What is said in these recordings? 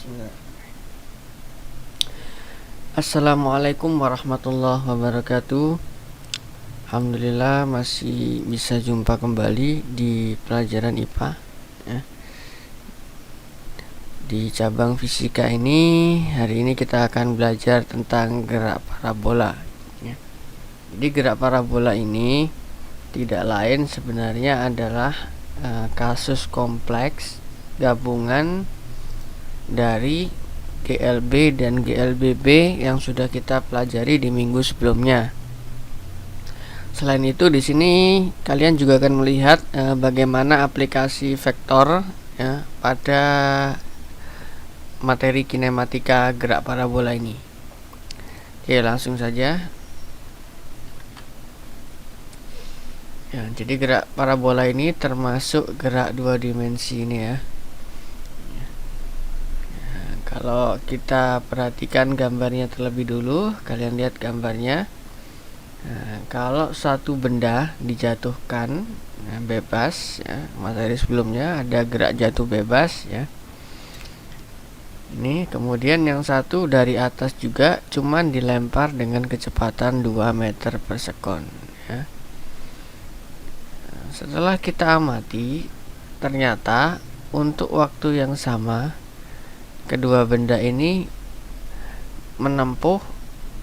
Bismillah. Assalamualaikum warahmatullahi wabarakatuh. Alhamdulillah masih bisa jumpa kembali di pelajaran IPA ya. Di cabang fisika ini, hari ini kita akan belajar tentang gerak parabola ya. Jadi gerak parabola ini tidak lain sebenarnya adalah kasus kompleks gabungan dari GLB dan GLBB yang sudah kita pelajari di minggu sebelumnya. Selain itu, di sini kalian juga akan melihat bagaimana aplikasi vektor ya pada materi kinematika gerak parabola ini. Oke, langsung saja. Ya, jadi gerak parabola ini termasuk gerak dua dimensi ini ya. Kalau kita perhatikan gambarnya terlebih dulu, kalian lihat gambarnya. Nah, kalau satu benda dijatuhkan bebas, ya, materi sebelumnya ada gerak jatuh bebas, ya. Ini kemudian yang satu dari atas juga, cuman dilempar dengan kecepatan 2 meter per sekon. Ya. Setelah kita amati, ternyata untuk waktu yang sama kedua benda ini menempuh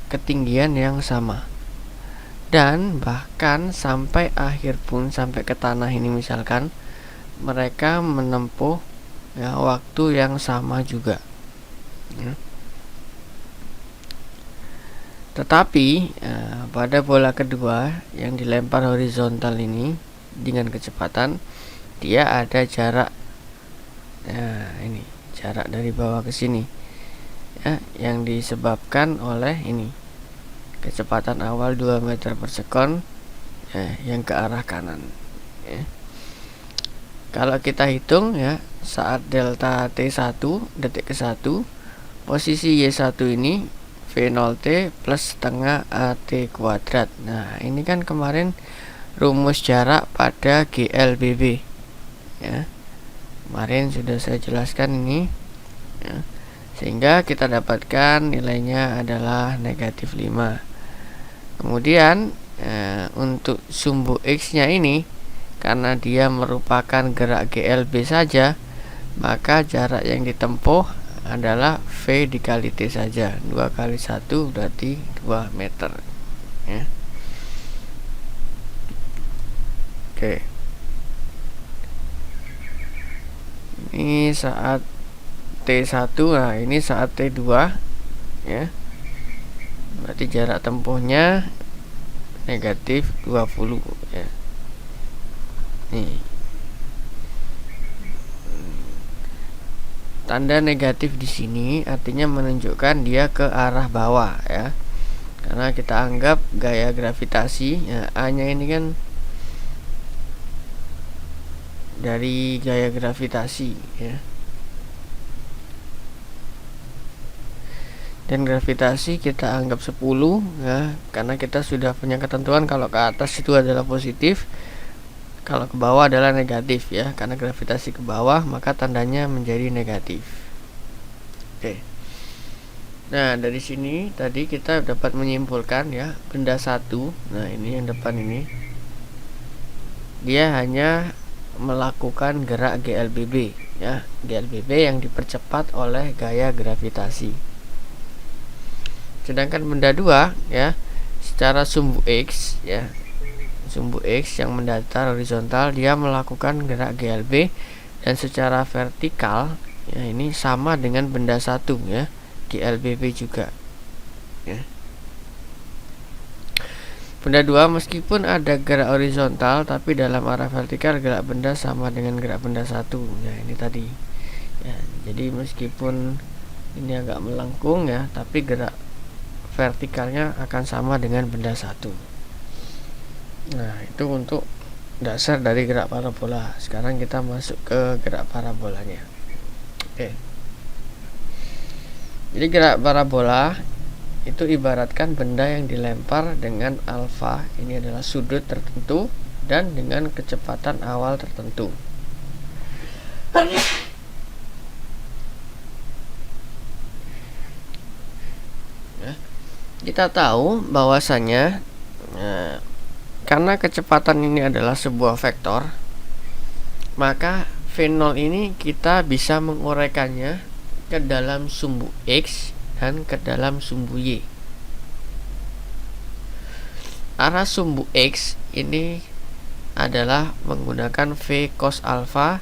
ketinggian yang sama, dan bahkan sampai akhir pun, sampai ke tanah ini misalkan, mereka menempuh ya waktu yang sama juga ya. Tetapi pada bola kedua yang dilempar horizontal ini dengan kecepatan, dia ada jarak ini jarak dari bawah ke sini ya, yang disebabkan oleh ini kecepatan awal 2 meter per sekon ya, yang ke arah kanan ya. Kalau kita hitung ya, saat delta T1 detik ke 1, posisi Y1 ini V0T plus setengah AT kuadrat. Nah, ini kan kemarin rumus jarak pada GLBB ya. Kemarin sudah saya jelaskan ini ya, sehingga kita dapatkan nilainya adalah negatif 5. Kemudian untuk sumbu X nya ini, karena dia merupakan gerak GLB saja, maka jarak yang ditempuh adalah V dikali T saja. 2 kali 1 berarti 2 meter ya. Oke, ini saat T1, nah ini saat T2 ya. Berarti jarak tempuhnya negatif 20 ya. Nih. Tanda negatif di sini artinya menunjukkan dia ke arah bawah ya. Karena kita anggap gaya gravitasi ya, A-nya ini kan dari gaya gravitasi ya. Dan gravitasi kita anggap 10 ya, karena kita sudah punya ketentuan kalau ke atas itu adalah positif, kalau ke bawah adalah negatif ya. Karena gravitasi ke bawah, maka tandanya menjadi negatif. Oke. Nah, dari sini tadi kita dapat menyimpulkan ya, benda satu, nah ini yang depan ini, dia hanya melakukan gerak GLBB ya, GLBB yang dipercepat oleh gaya gravitasi. Sedangkan benda 2 ya, secara sumbu X ya, sumbu X yang mendatar horizontal, dia melakukan gerak GLB, dan secara vertikal ya, ini sama dengan benda 1 ya, GLBB juga ya. Benda 2 meskipun ada gerak horizontal, tapi dalam arah vertikal gerak benda sama dengan gerak benda 1 ya, ini tadi ya. Jadi meskipun ini agak melengkung ya, tapi gerak vertikalnya akan sama dengan benda 1. Nah, itu untuk dasar dari gerak parabola. Sekarang kita masuk ke gerak parabolanya. Oke. Jadi gerak parabola itu ibaratkan benda yang dilempar dengan alfa, ini adalah sudut tertentu, dan dengan kecepatan awal tertentu. Kita tahu bahwasanya karena kecepatan ini adalah sebuah vektor, maka V0 ini kita bisa menguraikannya ke dalam sumbu X dan ke dalam sumbu Y. Arah sumbu X ini adalah menggunakan V cos alpha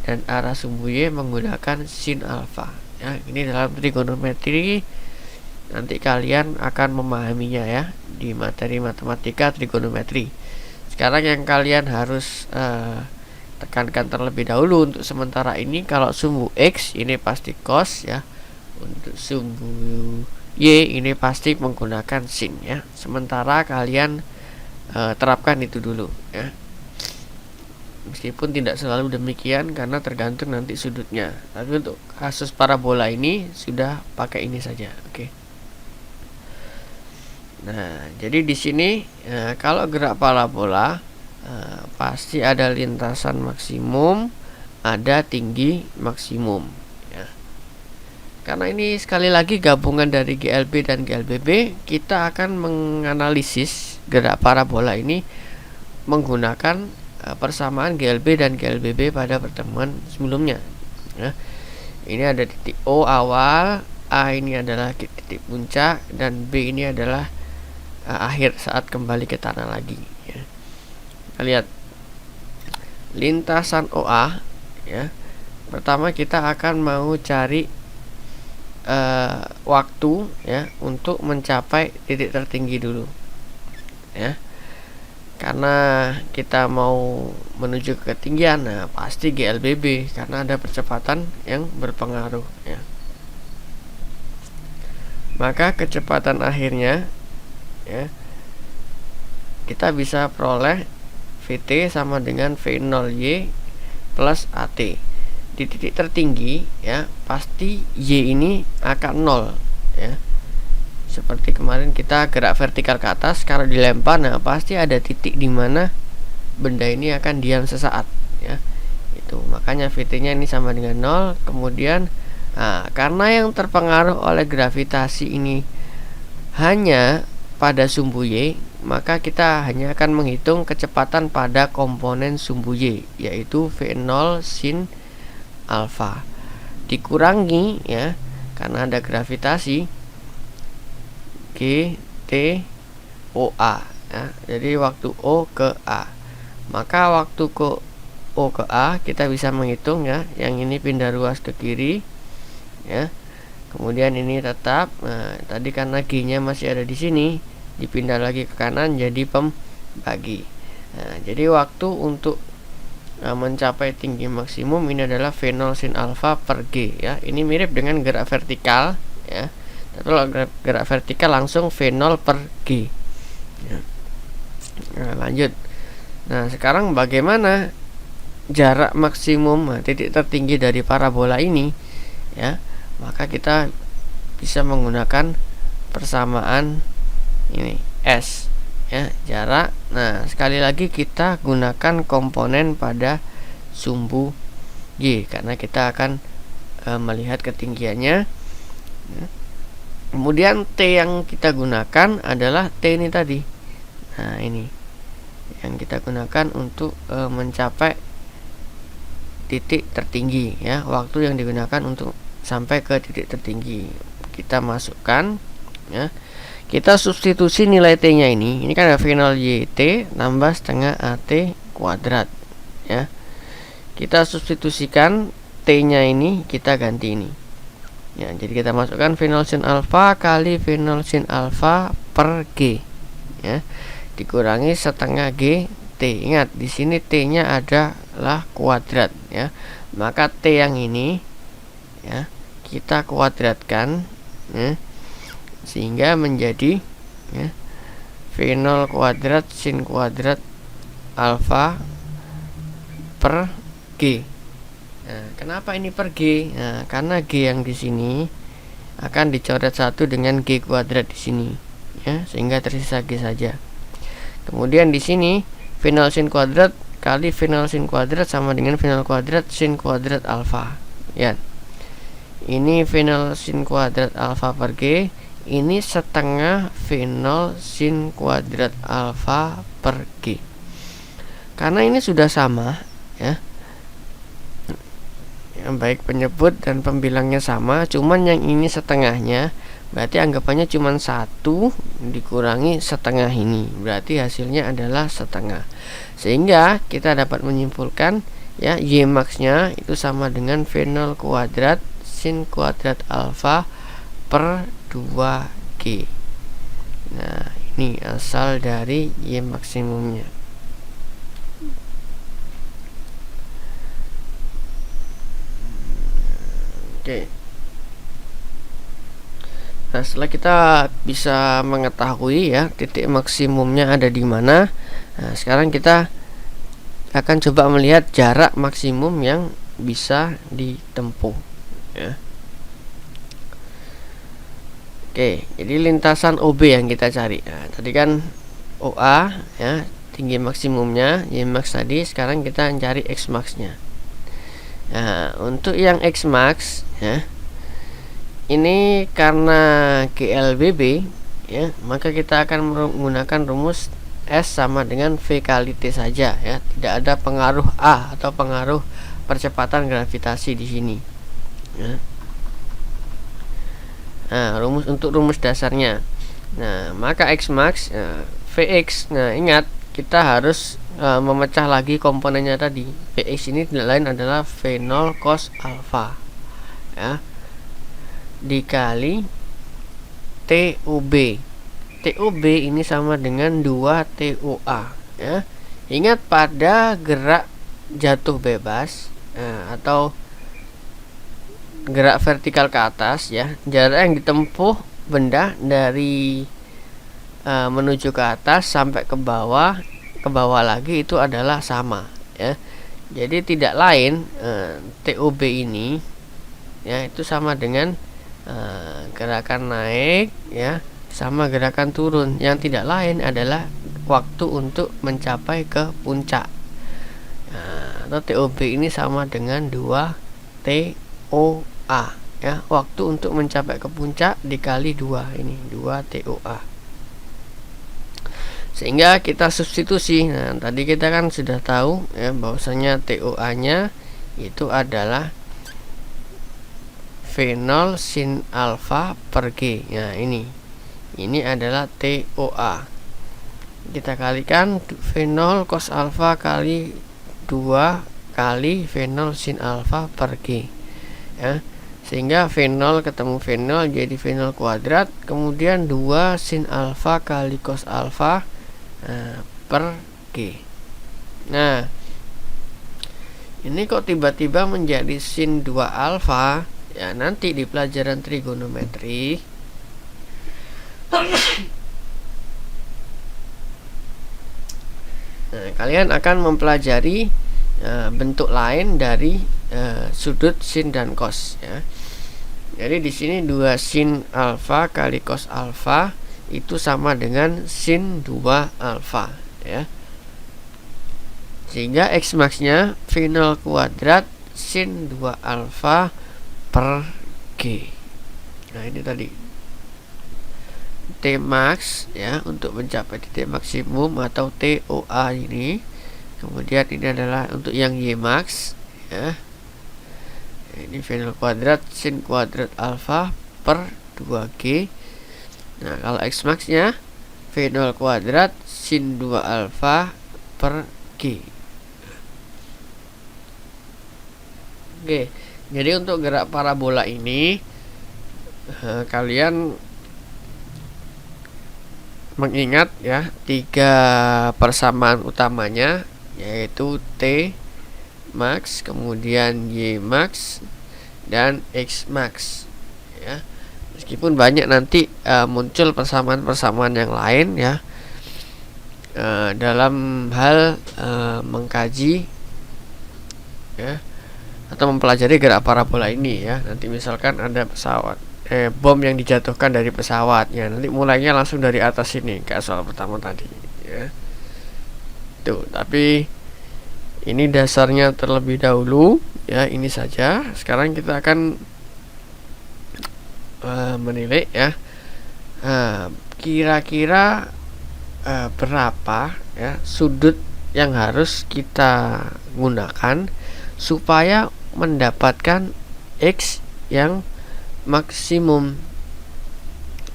dan arah sumbu Y menggunakan sin alpha. Ya, ini dalam trigonometri nanti kalian akan memahaminya ya di materi matematika trigonometri. Sekarang yang kalian harus tekankan terlebih dahulu untuk sementara ini, kalau sumbu X ini pasti cos ya, untuk sumbu Y ini pasti menggunakan sin ya. Sementara kalian terapkan itu dulu ya. Meskipun tidak selalu demikian karena tergantung nanti sudutnya. Tapi untuk kasus parabola ini sudah pakai ini saja. Oke. Nah, jadi di sini kalau gerak parabola pasti ada lintasan maksimum, ada tinggi maksimum. Ya. Karena ini sekali lagi gabungan dari GLB dan GLBB, kita akan menganalisis gerak parabola ini menggunakan persamaan GLB dan GLBB pada pertemuan sebelumnya. Ya. Ini ada titik O awal, A ini adalah titik puncak, dan B ini adalah akhir saat kembali ke tanah lagi ya. Kita lihat lintasan OA ya. Pertama kita akan mau cari waktu ya untuk mencapai titik tertinggi dulu ya. Karena kita mau menuju ke ketinggian, nah pasti GLBB karena ada percepatan yang berpengaruh ya. Maka kecepatan akhirnya ya, kita bisa peroleh VT sama dengan V0Y plus AT. Di titik tertinggi ya, pasti Y ini akan 0 ya. Seperti kemarin kita gerak vertikal ke atas, kalau dilempar, nah pasti ada titik di mana benda ini akan diam sesaat ya. Itu makanya VT-nya ini sama dengan 0. Kemudian karena yang terpengaruh oleh gravitasi ini hanya pada sumbu Y, maka kita hanya akan menghitung kecepatan pada komponen sumbu Y, yaitu V0 sin alpha dikurangi ya, karena ada gravitasi G T O A ya. Jadi waktu O ke A, maka waktu ke O ke A kita bisa menghitung ya, yang ini pindah ruas ke kiri ya. Kemudian ini tetap, nah tadi karena G-nya masih ada di sini, dipindah lagi ke kanan jadi pembagi. Nah, jadi waktu untuk mencapai tinggi maksimum ini adalah V0 sin alpha per G ya. Ini mirip dengan gerak vertikal ya. Tapi kalau gerak vertikal langsung V0 per G ya. Nah, lanjut. Nah, sekarang bagaimana jarak maksimum titik tertinggi dari parabola ini ya? Maka kita bisa menggunakan persamaan ini S ya, jarak. Nah, sekali lagi kita gunakan komponen pada sumbu Y karena kita akan melihat ketinggiannya ya. Kemudian T yang kita gunakan adalah T ini tadi. Nah, ini yang kita gunakan untuk mencapai titik tertinggi ya. Waktu yang digunakan untuk sampai ke titik tertinggi kita masukkan ya. Kita substitusi nilai T-nya ini kan ada V0 YT tambah setengah AT kuadrat ya. Kita substitusikan T-nya ini, kita ganti ini ya. Jadi kita masukkan V0 sin alpha kali V0 sin alpha per G ya, dikurangi setengah G T. Ingat di sini T-nya adalah kuadrat ya. Maka T yang ini ya kita kuadratkan ya, sehingga menjadi ya, V0 kuadrat sin kuadrat alfa per G. Nah, kenapa ini per G? Nah, karena G yang di sini akan dicoret satu dengan G kuadrat di sini ya, sehingga tersisa G saja. Kemudian di sini V0 sin kuadrat kali V0 sin kuadrat sama dengan V0 kuadrat sin kuadrat alfa ya. Ini V0 sin kuadrat alfa per G, ini setengah V0 sin kuadrat alfa per G. Karena ini sudah sama ya, yang baik penyebut dan pembilangnya sama, cuman yang ini setengahnya, berarti anggapannya cuman 1 dikurangi setengah ini, berarti hasilnya adalah setengah. Sehingga kita dapat menyimpulkan ya, Y max nya itu sama dengan V0 kuadrat sin kuadrat alfa per 2G. Nah, ini asal dari Y maksimumnya. Oke. Nah, setelah kita bisa mengetahui ya titik maksimumnya ada di mana, nah, sekarang kita akan coba melihat jarak maksimum yang bisa ditempuh ya. Oke, jadi lintasan OB yang kita cari. Nah, tadi kan OA ya, tinggi maksimumnya Y max tadi, sekarang kita cari X max nya. Nah, untuk yang X max ya, ini karena GLBB ya, maka kita akan menggunakan rumus S sama dengan V kali T saja ya, tidak ada pengaruh A atau pengaruh percepatan gravitasi di sini ya. Nah, untuk rumus dasarnya. Nah, maka X max Vx. Nah, ingat kita harus memecah lagi komponennya tadi. Vx ini tidak lain adalah V0 cos alfa ya, dikali TUB. TUB ini sama dengan 2 TUA ya. Ingat pada gerak jatuh bebas atau gerak vertikal ke atas ya, jarak yang ditempuh benda dari menuju ke atas sampai ke bawah lagi itu adalah sama ya. Jadi tidak lain TUB ini ya, itu sama dengan gerakan naik ya sama gerakan turun, yang tidak lain adalah waktu untuk mencapai ke puncak. Atau TOB ini sama dengan 2 TOA ya, waktu untuk mencapai ke puncak dikali 2, ini 2 TOA. Sehingga kita substitusi. Nah, tadi kita kan sudah tahu ya bahwasanya TOA nya itu adalah V0 sin alfa per G. Nah, ini adalah TOA. Kita kalikan V0 cos alfa kali 2 kali V0 sin alfa per G ya. Sehingga V0 ketemu V0 jadi V0 kuadrat, kemudian 2 sin alfa kali cos alfa per G. Nah, ini kok tiba-tiba menjadi sin 2 alfa ya, nanti di pelajaran trigonometri nah, kalian akan mempelajari bentuk lain dari sudut sin dan cos ya. Jadi di sini 2 sin alfa kali cos alfa itu sama dengan sin 2 alfa ya. Sehingga X max nya V0 kuadrat sin 2 alfa per G. Nah, ini tadi T max ya, untuk mencapai titik maksimum atau TOA ini. Kemudian ini adalah untuk yang Y max ya. Ini V0 kuadrat sin kuadrat alfa per 2G. Nah, kalau X max nya V0 kuadrat sin 2 alfa per G. Oke. Jadi untuk gerak parabola ini kalian mengingat ya 3 persamaan utamanya, yaitu T max, kemudian Y max dan X max ya. Meskipun banyak nanti muncul persamaan-persamaan yang lain ya dalam hal mengkaji ya atau mempelajari gerak parabola ini ya. Nanti misalkan ada pesawat bom yang dijatuhkan dari pesawat ya, nanti mulainya langsung dari atas ini kayak soal pertama tadi ya. Tuh, tapi ini dasarnya terlebih dahulu ya, ini saja. Sekarang kita akan menilai ya Kira-kira berapa ya sudut yang harus kita gunakan supaya mendapatkan X yang maksimum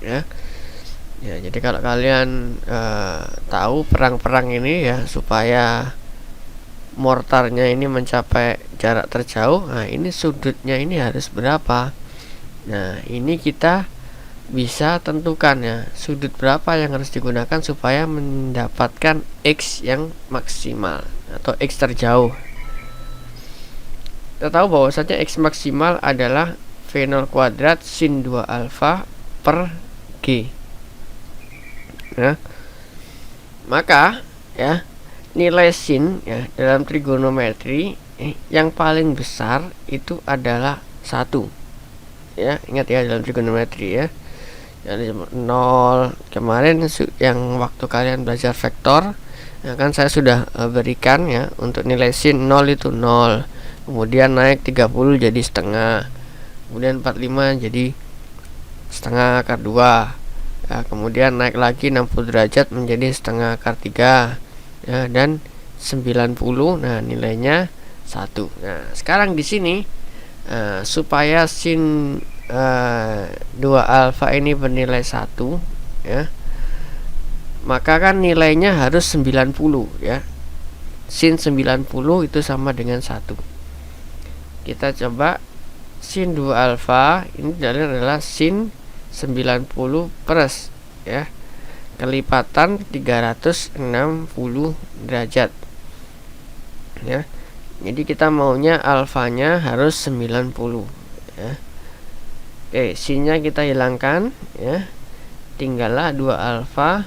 ya. Ya, jadi kalau kalian tahu perang-perang ini ya, supaya mortarnya ini mencapai jarak terjauh, nah ini sudutnya ini harus berapa. Nah, ini kita bisa tentukan ya, sudut berapa yang harus digunakan supaya mendapatkan X yang maksimal atau X terjauh. Kita tahu bahwasanya X maksimal adalah V0 kuadrat sin 2 alfa per G. Ya. Maka ya, nilai sin ya dalam trigonometri yang paling besar itu adalah 1. Ya, ingat ya, dalam trigonometri ya. Jadi 0 kemarin yang waktu kalian belajar vektor ya kan, saya sudah berikan ya, untuk nilai sin 0 itu 0. Kemudian naik 30 jadi setengah. Kemudian 45 jadi setengah akar 2. Ya, kemudian naik lagi 60 derajat menjadi setengah akar 3 ya, dan 90. Nah, nilainya 1. Nah, sekarang di sini supaya sin 2 alfa ini bernilai 1 ya, maka kan nilainya harus 90 ya. Sin 90 itu sama dengan 1. Kita coba sin 2 alfa ini adalah sin 90 plus ya, kelipatan 360 derajat ya. Jadi kita maunya alfanya harus 90 ya. Oke, sinnya kita hilangkan ya, tinggallah 2 alfa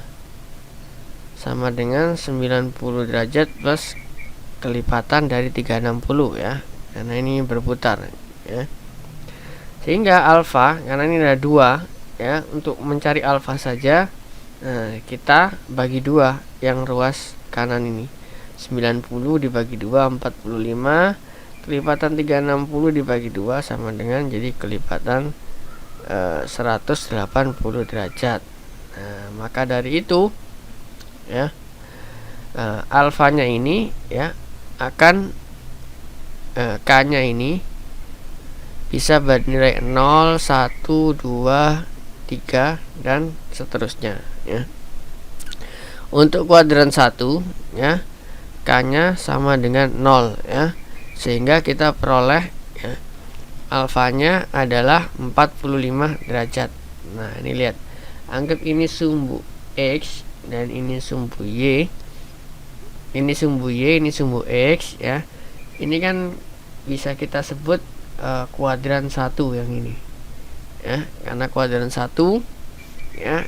sama dengan 90 derajat plus kelipatan dari 360 ya, karena ini berputar ya. Sehingga alfa, karena ini ada 2 ya, untuk mencari alfa saja kita bagi 2 yang ruas kanan ini. 90 dibagi 2 45, kelipatan 360 dibagi 2 sama dengan jadi kelipatan 180 derajat. Maka dari itu ya, alfanya ini ya akan K-nya ini bisa bernilai 0, 1, 2, 3 dan seterusnya ya. Untuk kuadran 1 ya, K-nya sama dengan 0 ya, sehingga kita peroleh ya, alfanya adalah 45 derajat. Nah, ini lihat, anggap ini sumbu X dan ini sumbu Y. Ini sumbu Y, ini sumbu X ya. Ini kan bisa kita sebut kuadran 1 yang ini ya, karena kuadran 1 ya,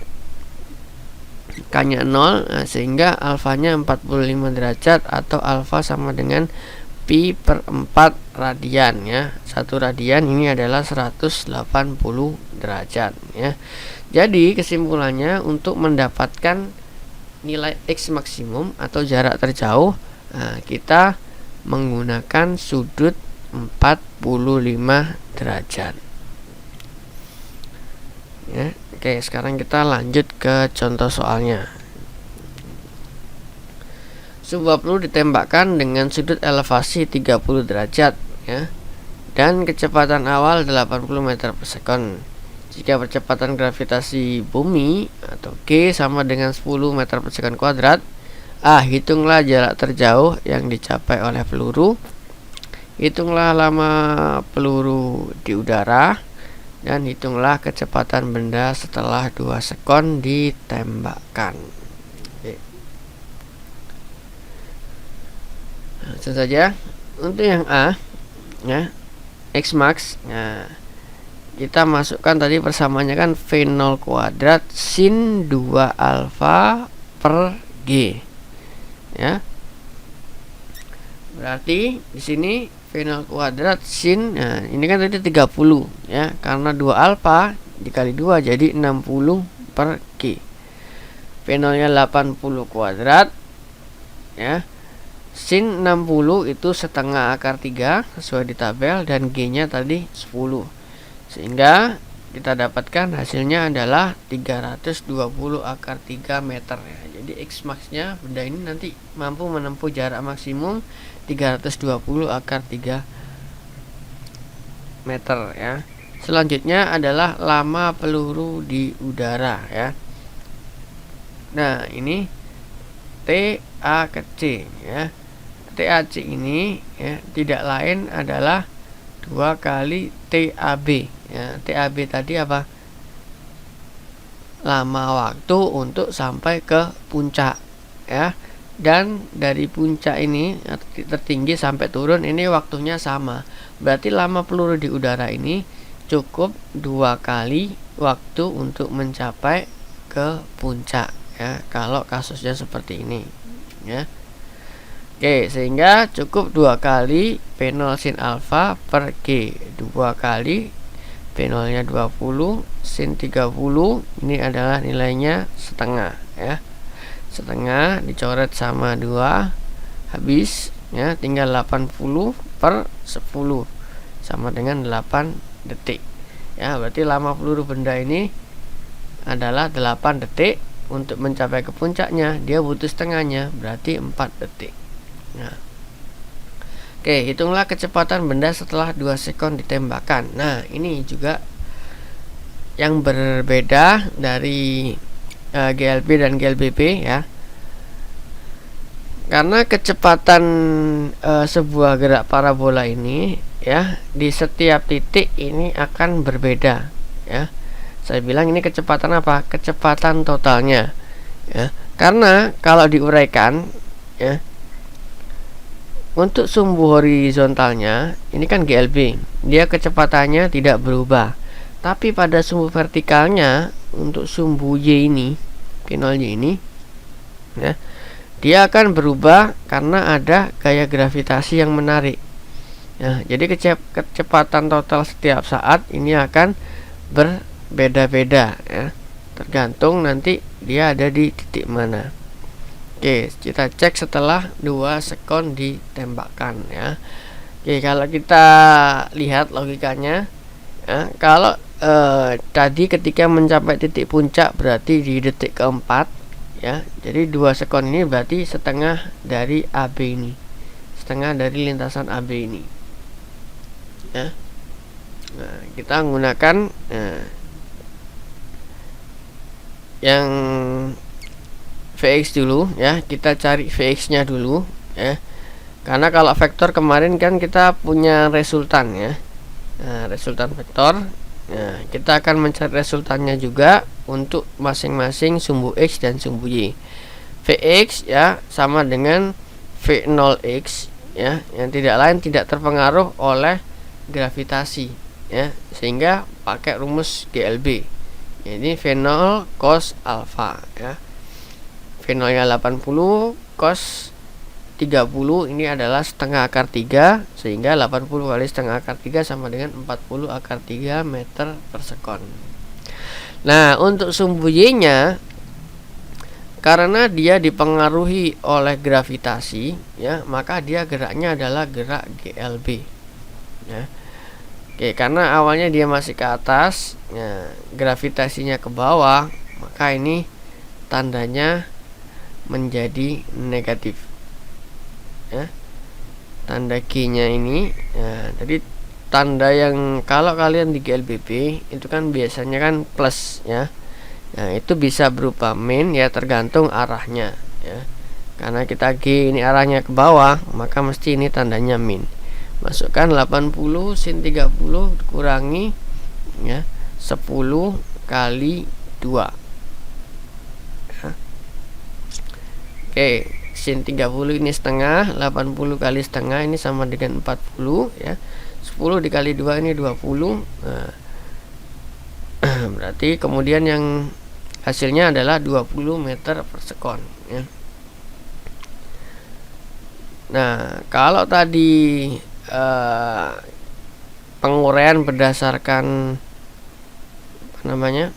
K-nya 0, sehingga alfanya 45 derajat atau alfa sama dengan pi per 4 radian ya. 1 radian ini adalah 180 derajat ya. Jadi kesimpulannya, untuk mendapatkan nilai X maksimum atau jarak terjauh, kita menggunakan sudut 45 derajat ya. Oke, sekarang kita lanjut ke contoh soalnya. Sebuah peluru ditembakkan dengan sudut elevasi 30 derajat ya, dan kecepatan awal 80 meter per sekon. Jika percepatan gravitasi bumi atau G sama dengan 10 meter per sekon kuadrat, hitunglah jarak terjauh yang dicapai oleh peluru. Hitunglah lama peluru di udara, dan hitunglah kecepatan benda setelah 2 sekon ditembakkan. Langsung saja untuk yang A ya, X max. Nah, kita masukkan tadi persamaannya kan V0 kuadrat sin 2 alfa per G ya. Berarti di sini V0 kuadrat sin, nah ini kan tadi 30 ya, karena 2 alfa dikali 2 jadi 60 per G. V0 nya 80 kuadrat ya, sin 60 itu setengah akar 3 sesuai di tabel, dan G nya tadi 10, sehingga kita dapatkan hasilnya adalah 320 akar 3 meter ya. Jadi X max-nya benda ini nanti mampu menempuh jarak maksimum 320 akar 3 meter ya. Selanjutnya adalah lama peluru di udara ya. Nah, ini TAC ya. TAC ini ya tidak lain adalah 2 kali TAB ya. TAB tadi apa? Lama waktu untuk sampai ke puncak ya. Dan dari puncak ini tertinggi sampai turun ini waktunya sama. Berarti lama peluru di udara ini cukup 2 kali waktu untuk mencapai ke puncak ya, kalau kasusnya seperti ini ya. Oke, sehingga cukup 2 kali P0 sin alfa per G, 2 kali P0 nya 20 sin 30, ini adalah nilainya setengah ya. Setengah dicoret sama 2, habis ya, tinggal 80 per 10 sama dengan 8 detik ya. Berarti lama peluru benda ini adalah 8 detik. Untuk mencapai ke puncaknya dia butuh setengahnya, berarti 4 detik. Nah, oke, hitunglah kecepatan benda setelah 2 sekon ditembakkan. Nah, ini juga yang berbeda dari GLB dan GLBP ya. Karena kecepatan sebuah gerak parabola ini ya, di setiap titik ini akan berbeda ya. Saya bilang ini kecepatan apa? Kecepatan totalnya ya. Karena kalau diuraikan ya, untuk sumbu horizontalnya ini kan GLB, dia kecepatannya tidak berubah. Tapi pada sumbu vertikalnya, untuk sumbu Y ini, P0 Y ini ya, dia akan berubah karena ada gaya gravitasi yang menarik ya. Jadi kecepatan total setiap saat ini akan berbeda-beda ya, tergantung nanti dia ada di titik mana. Oke, kita cek setelah 2 sekon ditembakkan ya. Oke, kalau kita lihat logikanya ya, kalau tadi ketika mencapai titik puncak berarti di detik keempat ya. Jadi 2 sekon ini berarti setengah dari AB ini, setengah dari lintasan AB ini ya. Nah, kita menggunakan yang Vx dulu ya. Kita cari Vx nya dulu ya, karena kalau vektor kemarin kan kita punya resultan ya. Nah, resultan vektor. Nah, kita akan mencari resultannya juga untuk masing-masing sumbu X dan sumbu Y. Vx ya sama dengan V0x ya, yang tidak lain tidak terpengaruh oleh gravitasi ya, sehingga pakai rumus GLB. Jadi V0 cos alfa ya. V0 nya 80, cos 30 ini adalah setengah akar 3, sehingga 80 kali setengah akar 3 sama dengan 40 akar 3 meter per sekon. Nah, untuk sumbu Y nya, karena dia dipengaruhi oleh gravitasi ya, maka dia geraknya adalah gerak GLB ya. Oke, karena awalnya dia masih ke atas ya, gravitasinya ke bawah, maka ini tandanya menjadi negatif ya. Tanda G nya ini ya, jadi tanda yang kalau kalian di GLBP itu kan biasanya kan plus ya. Nah, itu bisa berupa min ya, tergantung arahnya ya. Karena kita G ini arahnya ke bawah, maka mesti ini tandanya min. Masukkan 80 sin 30 kurangi ya 10 kali 2 ya. Oke, sin 30 ini setengah, 80 kali setengah ini sama dengan 40 ya. 10 dikali 2 ini 20. Nah, berarti kemudian yang hasilnya adalah 20 meter per sekon ya. Nah, kalau tadi penguraian berdasarkan apa namanya,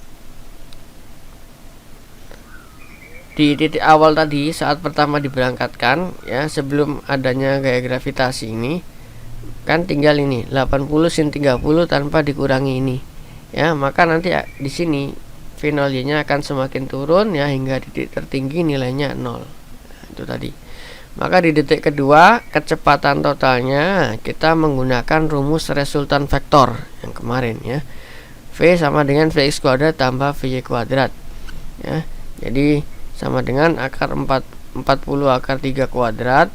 di titik awal tadi saat pertama diberangkatkan ya, sebelum adanya gaya gravitasi ini kan tinggal ini 80 sin 30 tanpa dikurangi ini ya, maka nanti di sini V0y-nya akan semakin turun ya hingga titik tertinggi nilainya 0. Nah, itu tadi. Maka di detik kedua kecepatan totalnya kita menggunakan rumus resultan vektor yang kemarin ya. V sama dengan Vx kuadrat tambah Vy kuadrat ya. Jadi sama dengan akar 40 akar 3 kuadrat.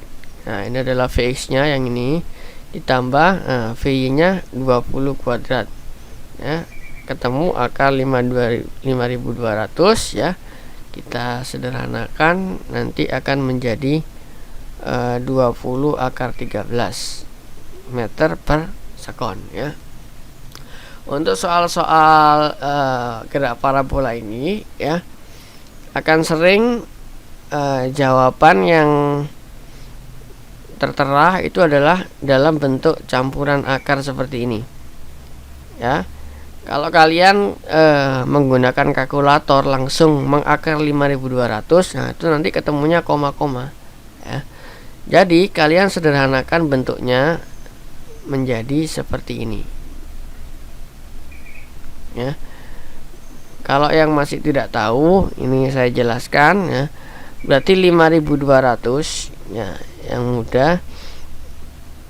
Nah, ini adalah Vx-nya yang ini ditambah Vy-nya 20 kuadrat ya. Ketemu akar 5200 ya. Kita sederhanakan nanti akan menjadi 20 akar 13 meter per sekon ya. Untuk soal-soal gerak parabola ini ya akan sering jawaban yang tertera itu adalah dalam bentuk campuran akar seperti ini ya. Kalau kalian menggunakan kalkulator langsung mengakar 5200, nah itu nanti ketemunya koma-koma ya. Jadi kalian sederhanakan bentuknya menjadi seperti ini ya. Kalau yang masih tidak tahu, ini saya jelaskan ya. Berarti 5200 ya, yang mudah.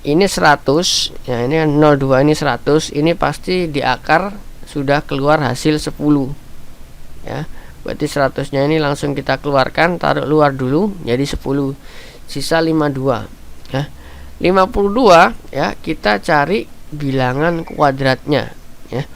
Ini 100 ya, ini 02, ini 100. Ini pasti di akar sudah keluar hasil 10 ya. Berarti 100-nya ini langsung kita keluarkan, taruh luar dulu jadi 10. Sisa 52 ya. 52 ya, kita cari bilangan kuadratnya ya.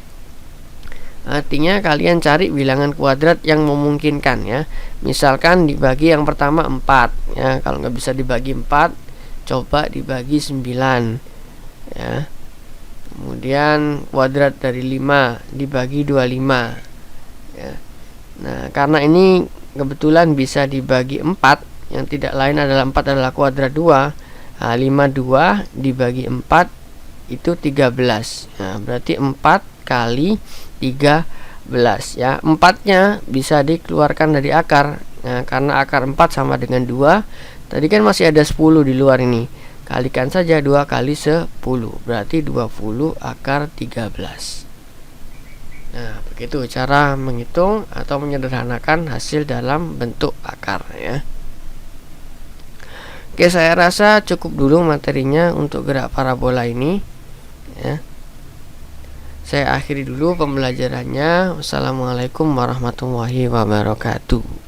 Artinya kalian cari bilangan kuadrat yang memungkinkan ya. Misalkan dibagi yang pertama 4 ya. Kalau nggak bisa dibagi 4, coba dibagi 9 ya. Kemudian kuadrat dari 5 dibagi 25 ya. Nah, karena ini kebetulan bisa dibagi 4, yang tidak lain adalah 4 adalah kuadrat 2. Nah, 52 dibagi 4 itu 13. Nah, berarti 4 kali 13 ya. 4-nya bisa dikeluarkan dari akar. Nah, karena akar 4 sama dengan 2. Tadi kan masih ada 10 di luar ini. Kalikan saja 2 kali 10. Berarti 20 akar 13. Nah, begitu cara menghitung atau menyederhanakan hasil dalam bentuk akar ya. Oke, saya rasa cukup dulu materinya untuk gerak parabola ini ya. Saya akhiri dulu pembelajarannya. Wassalamualaikum warahmatullahi wabarakatuh.